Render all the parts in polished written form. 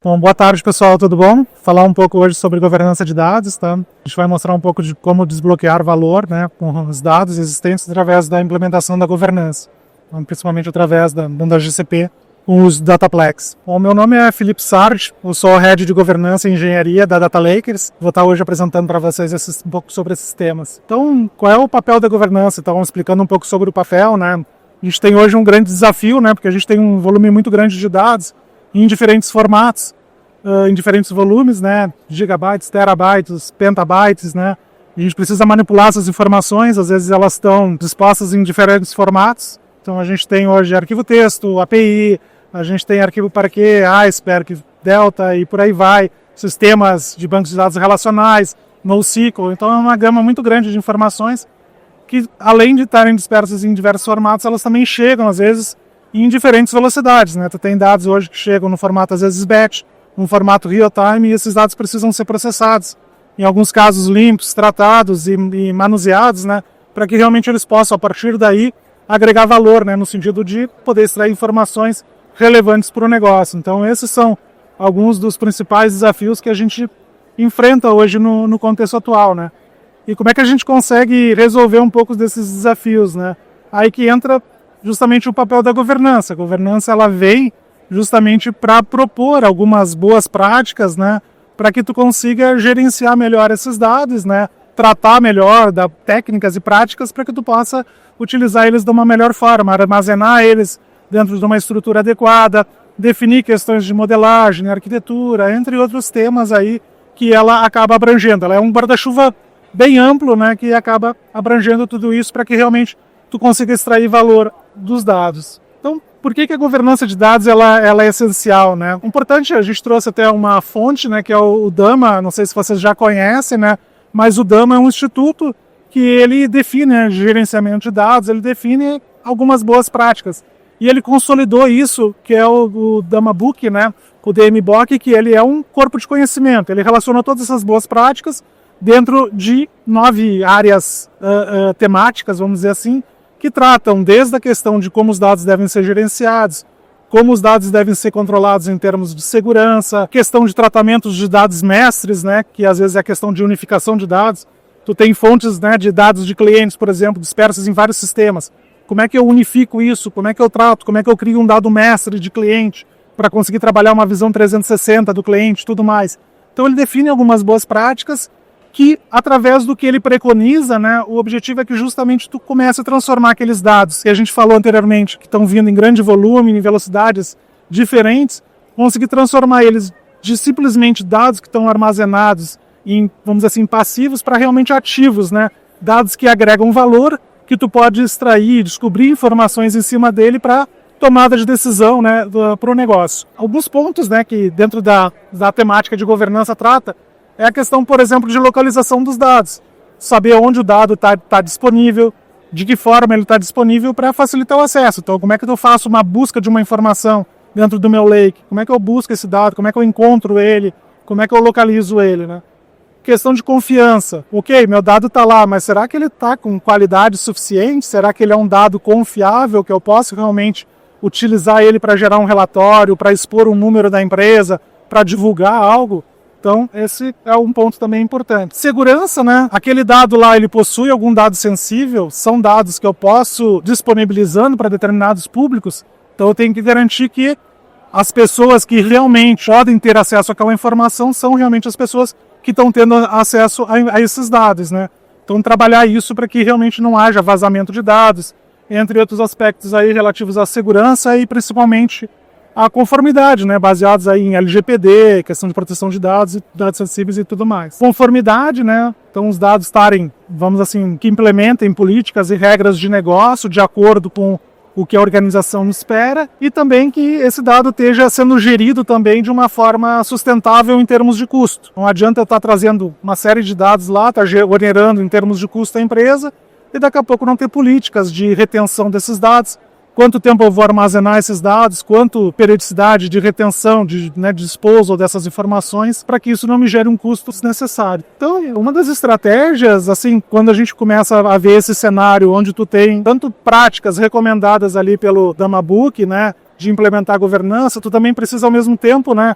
Bom, boa tarde, pessoal, tudo bom? Falar um pouco hoje sobre governança de dados, tá? A gente vai mostrar um pouco de como desbloquear valor, né, com os dados existentes através da implementação da governança, principalmente através da GCP com os Dataplex. Bom, meu nome é Felipe Sardi, eu sou o Head de Governança e Engenharia da Data Lakers. Vou estar hoje apresentando para vocês um pouco sobre esses temas. Então, qual é o papel da governança? Então, explicando um pouco sobre o papel, né? A gente tem hoje um grande desafio, né, porque a gente tem um volume muito grande de dados em diferentes formatos, em diferentes volumes, né, gigabytes, terabytes, petabytes, né, e a gente precisa manipular essas informações, às vezes elas estão dispostas em diferentes formatos, então a gente tem hoje arquivo texto, API, a gente tem arquivo Parquet, Iceberg, Delta e por aí vai, sistemas de bancos de dados relacionais, NoSQL, então é uma gama muito grande de informações que, além de estarem dispersas em diversos formatos, elas também chegam, às vezes, em diferentes velocidades, né? Tu tem dados hoje que chegam no formato, às vezes, batch, no formato real-time, e esses dados precisam ser processados. Em alguns casos, limpos, tratados e manuseados, né? Para que realmente eles possam, a partir daí, agregar valor, né? No sentido de poder extrair informações relevantes para o negócio. Então, esses são alguns dos principais desafios que a gente enfrenta hoje no contexto atual, né? E como é que a gente consegue resolver um pouco desses desafios, né? Aí que entra justamente o papel da governança. A governança, ela vem justamente para propor algumas boas práticas, né, para que tu consiga gerenciar melhor esses dados, né, tratar melhor da técnicas e práticas para que tu possa utilizar eles de uma melhor forma, armazenar eles dentro de uma estrutura adequada, definir questões de modelagem, arquitetura, entre outros temas aí que ela acaba abrangendo. Ela é um guarda-chuva bem amplo, né, que acaba abrangendo tudo isso para que realmente tu consiga extrair valor dos dados. Então, por que a governança de dados ela é essencial, né? Importante, a gente trouxe até uma fonte, né, que é o DAMA, não sei se vocês já conhecem, né, mas o DAMA é um instituto que ele define, né, gerenciamento de dados, ele define algumas boas práticas. E ele consolidou isso, que é o DAMA Book, né, o DMBOK, que ele é um corpo de conhecimento. Ele relaciona todas essas boas práticas dentro de 9 áreas temáticas, vamos dizer assim, que tratam desde a questão de como os dados devem ser gerenciados, como os dados devem ser controlados em termos de segurança, questão de tratamentos de dados mestres, né, que às vezes é a questão de unificação de dados. Tu tem fontes, né, de dados de clientes, por exemplo, dispersas em vários sistemas. Como é que eu unifico isso? Como é que eu trato? Como é que eu crio um dado mestre de cliente para conseguir trabalhar uma visão 360 do cliente e tudo mais? Então ele define algumas boas práticas que, através do que ele preconiza, né, o objetivo é que justamente tu comece a transformar aqueles dados que a gente falou anteriormente, que estão vindo em grande volume, em velocidades diferentes, conseguir transformar eles de simplesmente dados que estão armazenados em, vamos dizer assim, passivos para realmente ativos, né, dados que agregam valor, que tu pode extrair, descobrir informações em cima dele para tomada de decisão, né, para o negócio. Alguns pontos, né, que dentro da temática de governança trata é a questão, por exemplo, de localização dos dados. Saber onde o dado está disponível, de que forma ele está disponível para facilitar o acesso. Então, como é que eu faço uma busca de uma informação dentro do meu lake? Como é que eu busco esse dado? Como é que eu encontro ele? Como é que eu localizo ele, né? Questão de confiança. Ok, meu dado está lá, mas será que ele está com qualidade suficiente? Será que ele é um dado confiável, que eu posso realmente utilizar ele para gerar um relatório, para expor um número da empresa, para divulgar algo? Então, esse é um ponto também importante. Segurança, né? Aquele dado lá, ele possui algum dado sensível, são dados que eu posso disponibilizando para determinados públicos, então eu tenho que garantir que as pessoas que realmente podem ter acesso àquela informação são realmente as pessoas que estão tendo acesso a esses dados, né? Então, trabalhar isso para que realmente não haja vazamento de dados, entre outros aspectos aí relativos à segurança e principalmente a conformidade, né, baseados aí em LGPD, questão de proteção de dados sensíveis e tudo mais. Conformidade, né, então os dados estarem, vamos assim, que implementem políticas e regras de negócio de acordo com o que a organização espera e também que esse dado esteja sendo gerido também de uma forma sustentável em termos de custo. Não adianta eu estar trazendo uma série de dados lá, estar onerando em termos de custo a empresa e daqui a pouco não ter políticas de retenção desses dados. Quanto tempo eu vou armazenar esses dados, quanto periodicidade de retenção, de disposal dessas informações, para que isso não me gere um custo desnecessário. Então, uma das estratégias, assim, quando a gente começa a ver esse cenário onde tu tem tanto práticas recomendadas ali pelo DAMA Book, né, de implementar a governança, tu também precisa ao mesmo tempo, né,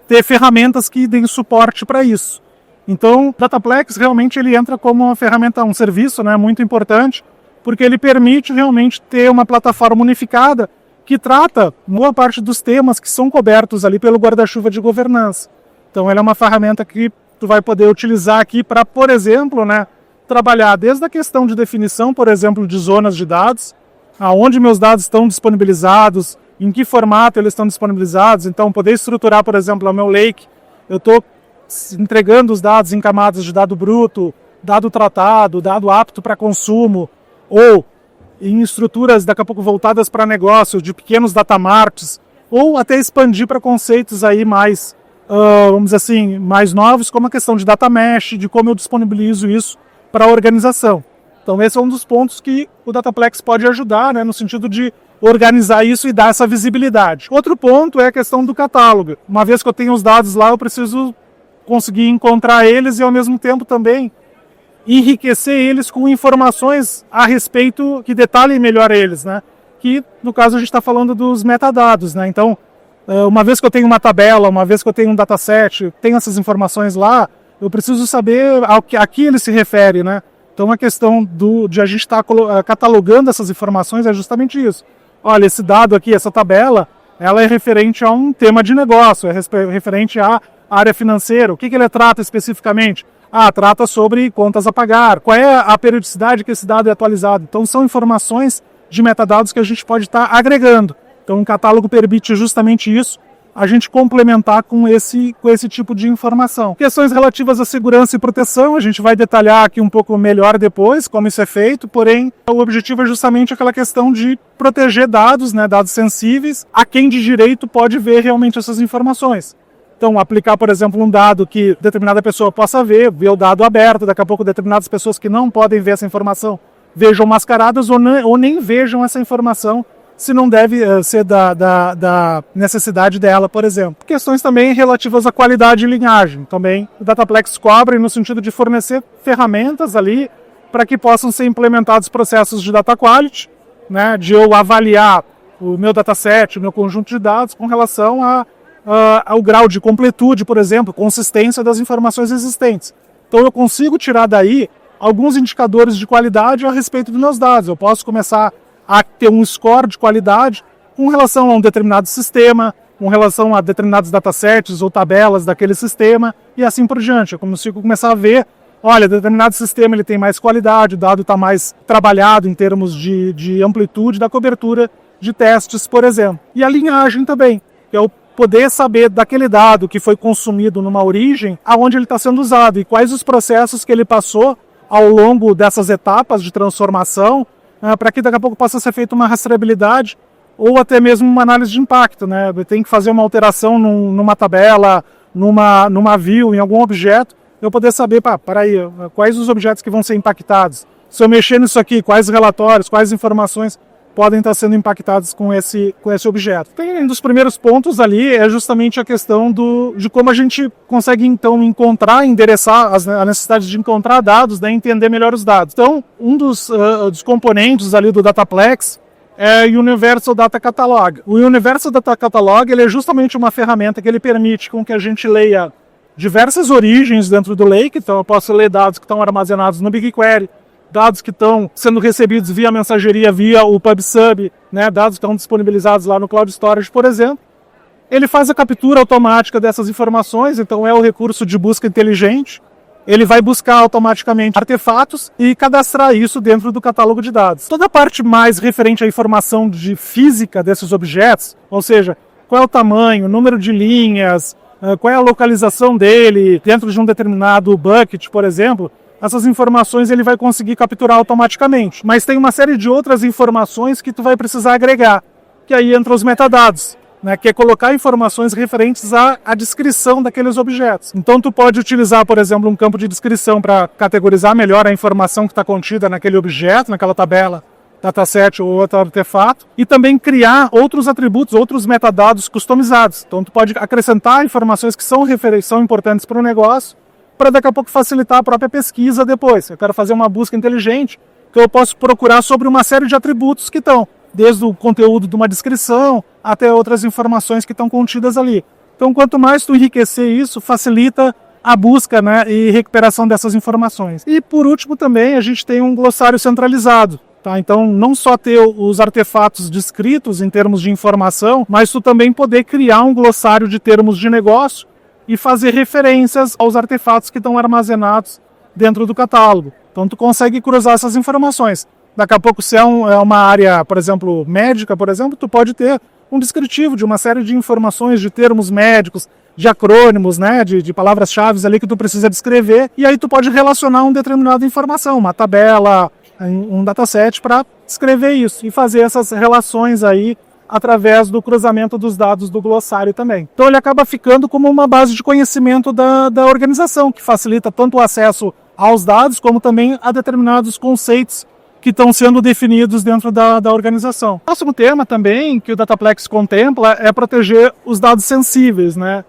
ter ferramentas que deem suporte para isso. Então, o Dataplex realmente ele entra como uma ferramenta, um serviço, né, muito importante, porque ele permite realmente ter uma plataforma unificada que trata boa parte dos temas que são cobertos ali pelo guarda-chuva de governança. Então, ela é uma ferramenta que tu vai poder utilizar aqui para, por exemplo, né, trabalhar desde a questão de definição, por exemplo, de zonas de dados, aonde meus dados estão disponibilizados, em que formato eles estão disponibilizados. Então, poder estruturar, por exemplo, o meu lake, eu estou entregando os dados em camadas de dado bruto, dado tratado, dado apto para consumo, ou em estruturas daqui a pouco voltadas para negócio, de pequenos datamarts, ou até expandir para conceitos aí mais, vamos dizer assim, mais novos, como a questão de data mesh, de como eu disponibilizo isso para a organização. Então esse é um dos pontos que o Dataplex pode ajudar, né, no sentido de organizar isso e dar essa visibilidade. Outro ponto é a questão do catálogo. Uma vez que eu tenho os dados lá, eu preciso conseguir encontrar eles e ao mesmo tempo também enriquecer eles com informações a respeito que detalhem melhor eles, né? Que no caso a gente está falando dos metadados, né? Então, uma vez que eu tenho uma tabela, uma vez que eu tenho um dataset, tenho essas informações lá, eu preciso saber a que ele se refere, né? Então a questão de a gente estar catalogando essas informações é justamente isso. Olha, esse dado aqui, essa tabela, ela é referente a um tema de negócio, é referente à área financeira. O que ele trata especificamente? Trata sobre contas a pagar. Qual é a periodicidade que esse dado é atualizado? Então são informações de metadados que a gente pode estar agregando. Então o catálogo permite justamente isso, a gente complementar com esse tipo de informação. Questões relativas à segurança e proteção, a gente vai detalhar aqui um pouco melhor depois como isso é feito, porém o objetivo é justamente aquela questão de proteger dados, né, dados sensíveis, a quem de direito pode ver realmente essas informações. Então, aplicar, por exemplo, um dado que determinada pessoa possa ver o dado aberto, daqui a pouco determinadas pessoas que não podem ver essa informação vejam mascaradas ou nem vejam essa informação, se não deve ser da necessidade dela, por exemplo. Questões também relativas à qualidade e linhagem. Também o Dataplex cobre no sentido de fornecer ferramentas ali para que possam ser implementados processos de data quality, né, de eu avaliar o meu dataset, o meu conjunto de dados com relação ao grau de completude, por exemplo, consistência das informações existentes. Então eu consigo tirar daí alguns indicadores de qualidade a respeito dos meus dados. Eu posso começar a ter um score de qualidade com relação a um determinado sistema, com relação a determinados datasets ou tabelas daquele sistema e assim por diante. Eu consigo começar a ver, olha, determinado sistema ele tem mais qualidade, o dado está mais trabalhado em termos de amplitude da cobertura de testes, por exemplo. E a linhagem também, que é o poder saber daquele dado que foi consumido numa origem, aonde ele está sendo usado e quais os processos que ele passou ao longo dessas etapas de transformação, para que daqui a pouco possa ser feita uma rastreabilidade ou até mesmo uma análise de impacto, né? Tem que fazer uma alteração numa tabela, numa view, em algum objeto, eu poder saber, quais os objetos que vão ser impactados. Se eu mexer nisso aqui, quais relatórios, quais informações podem estar sendo impactados com esse objeto. Um dos primeiros pontos ali é justamente a questão de como a gente consegue então endereçar a necessidade de encontrar dados, né, entender melhor os dados. Então, um dos componentes ali do Dataplex é o Universal Data Catalog. O Universal Data Catalog ele é justamente uma ferramenta que ele permite com que a gente leia diversas origens dentro do Lake. Então eu posso ler dados que estão armazenados no BigQuery, dados que estão sendo recebidos via mensageria, via o PubSub, né, dados que estão disponibilizados lá no Cloud Storage, por exemplo. Ele faz a captura automática dessas informações, então é o recurso de busca inteligente. Ele vai buscar automaticamente artefatos e cadastrar isso dentro do catálogo de dados. Toda a parte mais referente à informação de física desses objetos, ou seja, qual é o tamanho, o número de linhas, qual é a localização dele dentro de um determinado bucket, por exemplo, essas informações ele vai conseguir capturar automaticamente. Mas tem uma série de outras informações que tu vai precisar agregar, que aí entra os metadados, né, que é colocar informações referentes à descrição daqueles objetos. Então tu pode utilizar, por exemplo, um campo de descrição para categorizar melhor a informação que está contida naquele objeto, naquela tabela, dataset ou outro artefato, e também criar outros atributos, outros metadados customizados. Então tu pode acrescentar informações que são importantes para o negócio, para daqui a pouco facilitar a própria pesquisa depois. Eu quero fazer uma busca inteligente, que eu posso procurar sobre uma série de atributos que estão, desde o conteúdo de uma descrição até outras informações que estão contidas ali. Então, quanto mais tu enriquecer isso, facilita a busca, né, e recuperação dessas informações. E, por último, também a gente tem um glossário centralizado. Tá? Então, não só ter os artefatos descritos em termos de informação, mas tu também poder criar um glossário de termos de negócio e fazer referências aos artefatos que estão armazenados dentro do catálogo. Então, tu consegue cruzar essas informações. Daqui a pouco, se é uma área, por exemplo, médica, por exemplo, tu pode ter um descritivo de uma série de informações, de termos médicos, de acrônimos, né, de palavras-chave ali que tu precisa descrever, e aí tu pode relacionar uma determinada informação, uma tabela, um dataset para escrever isso e fazer essas relações aí através do cruzamento dos dados do glossário também. Então ele acaba ficando como uma base de conhecimento da organização, que facilita tanto o acesso aos dados como também a determinados conceitos que estão sendo definidos dentro da organização. O próximo tema também que o Dataplex contempla é proteger os dados sensíveis, né?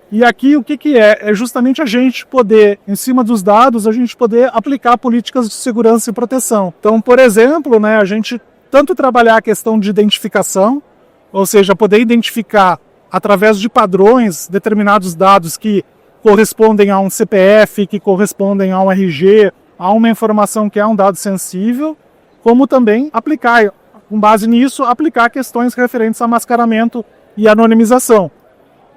E aqui o que é? É justamente a gente poder, em cima dos dados, a gente poder aplicar políticas de segurança e proteção. Então, por exemplo, né, a gente tanto trabalhar a questão de identificação, ou seja, poder identificar através de padrões determinados dados que correspondem a um CPF, que correspondem a um RG, a uma informação que é um dado sensível, como também aplicar, com base nisso, aplicar questões referentes a mascaramento e anonimização.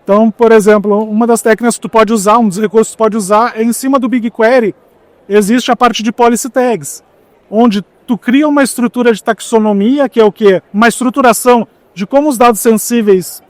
Então, por exemplo, uma das técnicas que tu pode usar, um dos recursos que tu pode usar, é em cima do BigQuery, existe a parte de policy tags, onde tu cria uma estrutura de taxonomia, que é o quê? Uma estruturação de como os dados sensíveis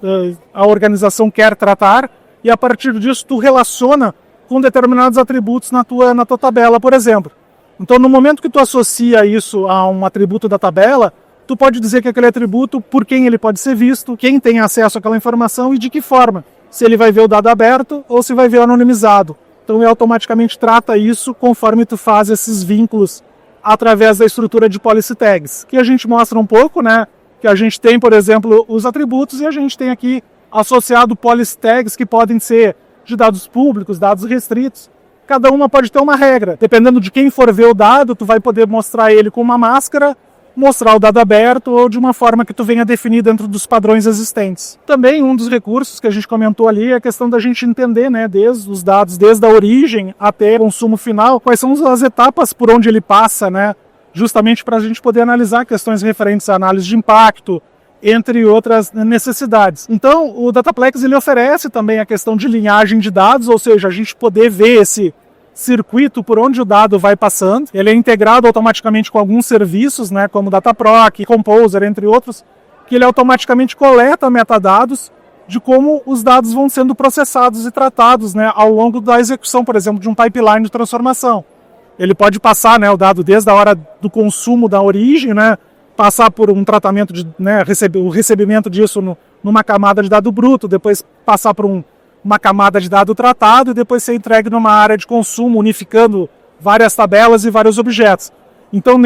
a organização quer tratar, e a partir disso tu relaciona com determinados atributos na tua tabela, por exemplo. Então, no momento que tu associa isso a um atributo da tabela, tu pode dizer que aquele atributo, por quem ele pode ser visto, quem tem acesso àquela informação e de que forma. Se ele vai ver o dado aberto ou se vai ver anonimizado. Então ele automaticamente trata isso conforme tu faz esses vínculos através da estrutura de policy tags. Que a gente mostra um pouco, né? Que a gente tem, por exemplo, os atributos e a gente tem aqui associado policy tags que podem ser de dados públicos, dados restritos. Cada uma pode ter uma regra. Dependendo de quem for ver o dado, tu vai poder mostrar ele com uma máscara, mostrar o dado aberto ou de uma forma que tu venha definir dentro dos padrões existentes. Também um dos recursos que a gente comentou ali é a questão da gente entender, né, desde os dados, desde a origem até o consumo final, quais são as etapas por onde ele passa, né, justamente para a gente poder analisar questões referentes à análise de impacto, entre outras necessidades. Então, o Dataplex ele oferece também a questão de linhagem de dados, ou seja, a gente poder ver esse circuito por onde o dado vai passando. Ele é integrado automaticamente com alguns serviços, né, como Dataproc, Composer, entre outros, que ele automaticamente coleta metadados de como os dados vão sendo processados e tratados, né, ao longo da execução, por exemplo, de um pipeline de transformação. Ele pode passar, né, o dado desde a hora do consumo da origem, né, passar por um tratamento, né, o recebimento disso numa camada de dado bruto, depois passar por uma camada de dado tratado e depois ser entregue numa área de consumo, unificando várias tabelas e vários objetos. Então,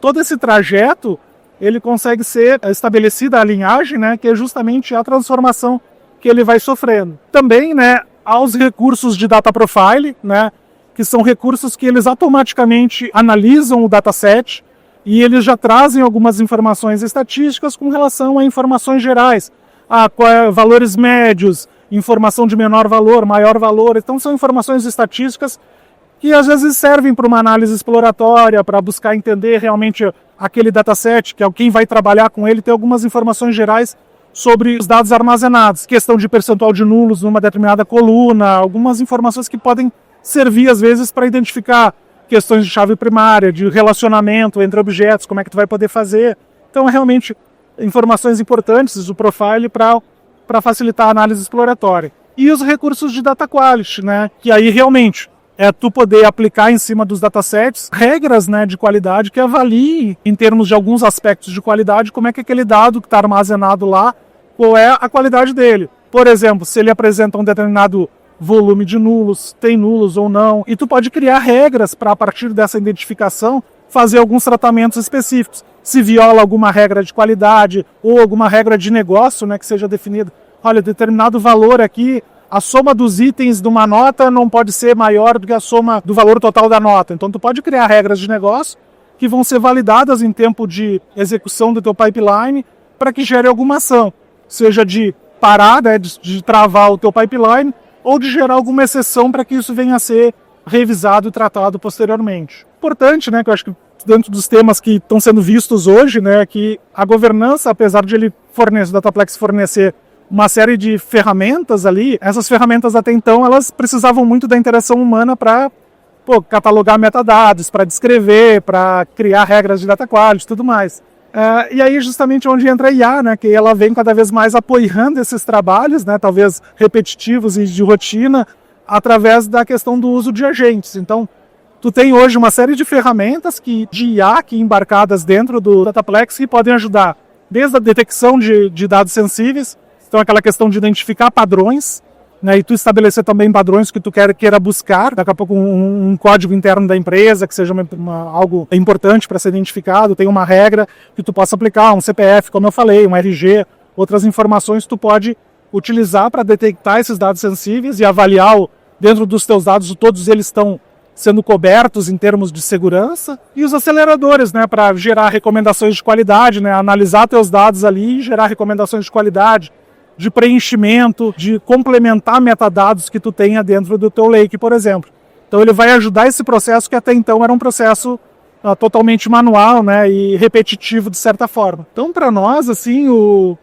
todo esse trajeto, ele consegue ser estabelecida a linhagem, né, que é justamente a transformação que ele vai sofrendo. Também, né, há os recursos de data profile, né, que são recursos que eles automaticamente analisam o dataset e eles já trazem algumas informações estatísticas com relação a informações gerais, valores médios, informação de menor valor, maior valor. Então são informações estatísticas que às vezes servem para uma análise exploratória, para buscar entender realmente aquele dataset, que é quem vai trabalhar com ele, ter algumas informações gerais sobre os dados armazenados, questão de percentual de nulos numa determinada coluna, algumas informações que podem servir às vezes para identificar questões de chave primária, de relacionamento entre objetos, como é que tu vai poder fazer. Então, é realmente informações importantes do profile para facilitar a análise exploratória. E os recursos de data quality, né? Que aí realmente é tu poder aplicar em cima dos datasets regras, né, de qualidade que avaliem, em termos de alguns aspectos de qualidade, como é que aquele dado que está armazenado lá, qual é a qualidade dele. Por exemplo, se ele apresenta um determinado volume de nulos, tem nulos ou não, e tu pode criar regras para, a partir dessa identificação, fazer alguns tratamentos específicos. Se viola alguma regra de qualidade ou alguma regra de negócio, né, que seja definida. Olha, determinado valor aqui, a soma dos itens de uma nota não pode ser maior do que a soma do valor total da nota. Então tu pode criar regras de negócio que vão ser validadas em tempo de execução do teu pipeline para que gere alguma ação, seja de parar, né, de travar o teu pipeline, ou de gerar alguma exceção para que isso venha a ser revisado e tratado posteriormente. Importante, né, que eu acho que dentro dos temas que estão sendo vistos hoje, né, que a governança, apesar de ele fornecer, o Dataplex fornecer uma série de ferramentas ali, essas ferramentas até então elas precisavam muito da interação humana para catalogar metadados, para descrever, para criar regras de data quality e tudo mais. E aí justamente onde entra a IA, né, que ela vem cada vez mais apoiando esses trabalhos, né, talvez repetitivos e de rotina, através da questão do uso de agentes. Então, tu tem hoje uma série de ferramentas de IA que embarcadas dentro do Dataplex que podem ajudar desde a detecção de dados sensíveis, então aquela questão de identificar padrões, né, e tu estabelecer também padrões que tu queira buscar, daqui a pouco um código interno da empresa, que seja algo importante para ser identificado, tem uma regra que tu possa aplicar, um CPF, como eu falei, um RG, outras informações que tu pode utilizar para detectar esses dados sensíveis e avaliar dentro dos teus dados, todos eles estão sendo cobertos em termos de segurança, e os aceleradores, né, para gerar recomendações de qualidade, né, analisar teus dados ali e gerar recomendações de qualidade, de preenchimento, de complementar metadados que tu tenha dentro do teu lake, por exemplo. Então ele vai ajudar esse processo que até então era um processo totalmente manual, né, e repetitivo de certa forma. Então para nós, assim, o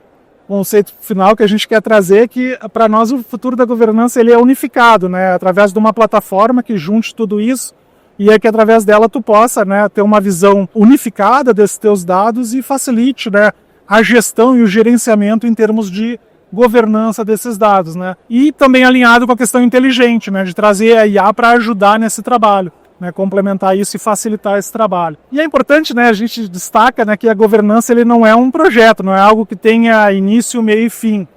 conceito final que a gente quer trazer é que para nós o futuro da governança ele é unificado, né, através de uma plataforma que junte tudo isso e é que através dela tu possa, né, ter uma visão unificada desses teus dados e facilite, né, a gestão e o gerenciamento em termos de governança desses dados, né? E também alinhado com a questão inteligente, né? De trazer a IA para ajudar nesse trabalho, né? Complementar isso e facilitar esse trabalho. E é importante, né? A gente destaca, né, que a governança ele não é um projeto, não é algo que tenha início, meio e fim.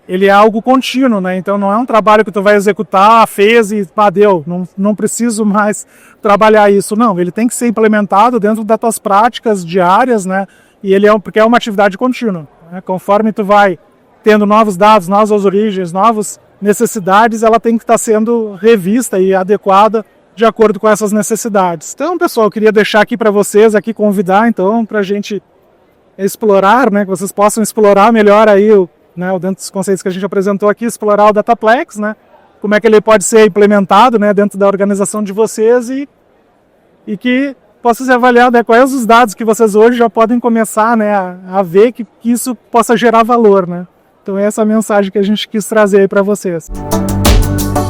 Ele é algo contínuo, né? Então não é um trabalho que tu vai executar, fez e deu, não preciso mais trabalhar isso. Não, ele tem que ser implementado dentro das tuas práticas diárias, né? E ele porque é uma atividade contínua, né? Conforme tu vai tendo novos dados, novas origens, novas necessidades, ela tem que estar sendo revista e adequada de acordo com essas necessidades. Então, pessoal, eu queria deixar aqui para vocês, convidar, então, para a gente explorar, né, que vocês possam explorar melhor aí, dentro dos conceitos que a gente apresentou aqui, explorar o Dataplex, né, como é que ele pode ser implementado, né, dentro da organização de vocês e que possa ser avaliado, né, quais os dados que vocês hoje já podem começar, né, a ver que isso possa gerar valor, né. Então essa é a mensagem que a gente quis trazer aí para vocês.